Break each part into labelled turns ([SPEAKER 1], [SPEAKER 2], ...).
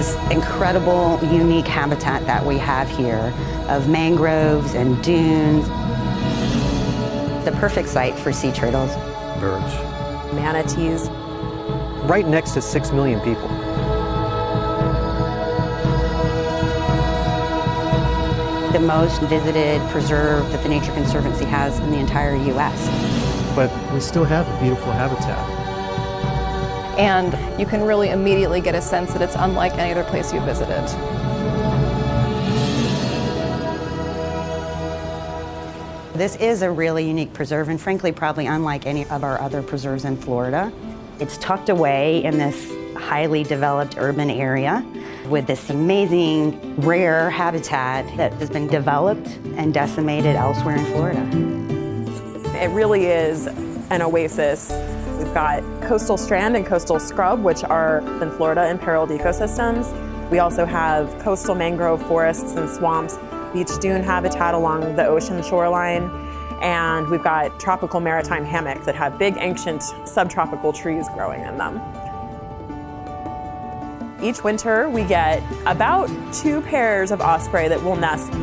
[SPEAKER 1] this incredible, unique habitat that we have here of mangroves and dunes. The perfect site for sea turtles.
[SPEAKER 2] Birds.
[SPEAKER 3] Manatees.
[SPEAKER 4] Right next to 6 million people.
[SPEAKER 1] The most visited preserve that the Nature Conservancy has in the entire U.S.
[SPEAKER 4] But we still have a beautiful habitat.
[SPEAKER 3] And you can really immediately get a sense that it's unlike any other place you visited.
[SPEAKER 1] This is a really unique preserve, and frankly, probably unlike any of our other preserves in Florida. It's tucked away in this highly developed urban area with this amazing, rare habitat that has been developed and decimated elsewhere in Florida.
[SPEAKER 3] It really is an oasis. We've got coastal strand and coastal scrub, which are in Florida imperiled ecosystems. We also have coastal mangrove forests and swamps, beach dune habitat along the ocean shoreline, and we've got tropical maritime hammocks that have big ancient subtropical trees growing in them. Each winter we get about 2 pairs of osprey that will nest.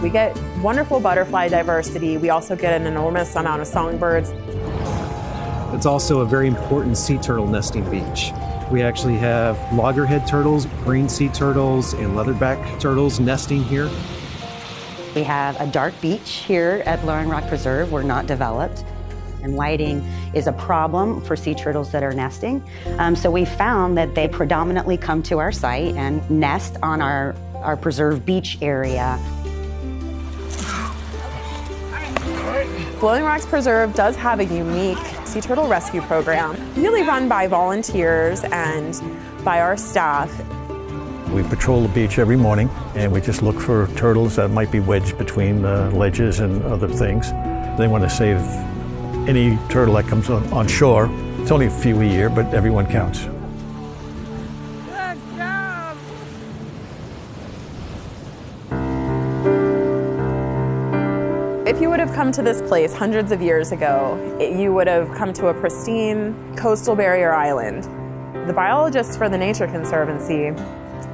[SPEAKER 3] We get wonderful butterfly diversity. We also get an enormous amount of songbirds.
[SPEAKER 4] It's also a very important sea turtle nesting beach. We actually have loggerhead turtles, green sea turtles, and leatherback turtles nesting here.
[SPEAKER 1] We have a dark beach here at Blowing Rock Preserve. We're not developed. And lighting is a problem for sea turtles that are nesting. So we found that they predominantly come to our site and nest on our preserve beach area.
[SPEAKER 3] Blowing Rocks Preserve does have a unique sea turtle rescue program, really run by volunteers and by our staff.
[SPEAKER 2] We patrol the beach every morning, and we just look for turtles that might be wedged between ledges and other things. They want to save any turtle that comes on shore. It's only a few a year, but everyone counts.
[SPEAKER 5] Good job!
[SPEAKER 3] If you would have come to this place hundreds of years ago, you would have come to a pristine coastal barrier island. The biologists for the Nature Conservancy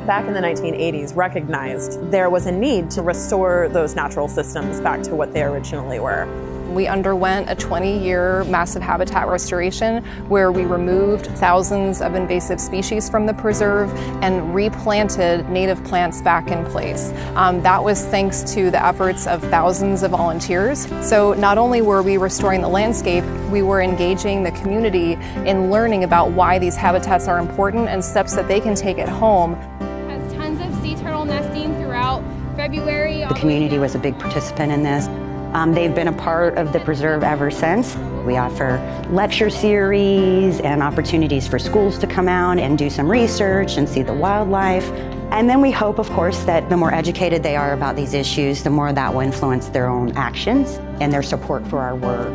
[SPEAKER 3] back in the 1980s recognized there was a need to restore those natural systems back to what they originally were.
[SPEAKER 6] We underwent a 20-year massive habitat restoration where we removed thousands of invasive species from the preserve and replanted native plants back in place. That was thanks to the efforts of thousands of volunteers. So not only were we restoring the landscape, we were engaging the community in learning about why these habitats are important and steps that they can take at home.
[SPEAKER 7] Has tons of sea turtle nesting throughout February.
[SPEAKER 1] The community was a big participant in this. They've been a part of the preserve ever since. We offer lecture series and opportunities for schools to come out and do some research and see the wildlife. And then we hope, of course, that the more educated they are about these issues, the more that will influence their own actions and their support for our work.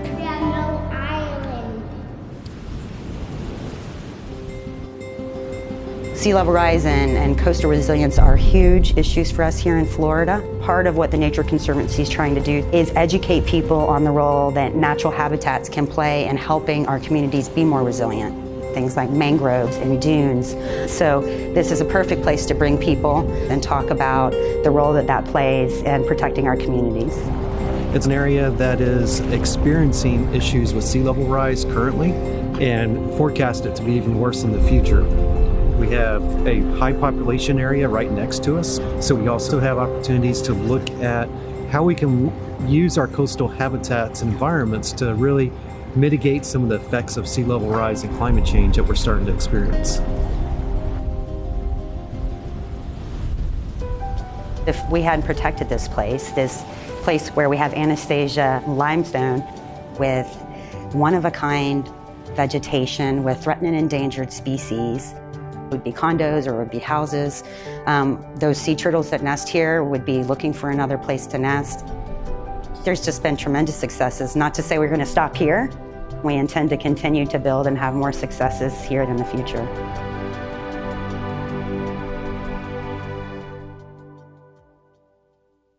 [SPEAKER 1] Sea level rise and coastal resilience are huge issues for us here in Florida. Part of what the Nature Conservancy is trying to do is educate people on the role that natural habitats can play in helping our communities be more resilient. Things like mangroves and dunes. So this is a perfect place to bring people and talk about the role that that plays in protecting our communities.
[SPEAKER 4] It's an area that is experiencing issues with sea level rise currently and forecast it to be even worse in the future. We have a high population area right next to us, so we also have opportunities to look at how we can use our coastal habitats and environments to really mitigate some of the effects of sea level rise and climate change that we're starting to experience.
[SPEAKER 1] If we hadn't protected this place where we have Anastasia limestone with one-of-a-kind vegetation with threatened and endangered species, would be condos or would be houses. Those sea turtles that nest here would be looking for another place to nest. There's just been tremendous successes. Not to say we're going to stop here. We intend to continue to build and have more successes here in the future.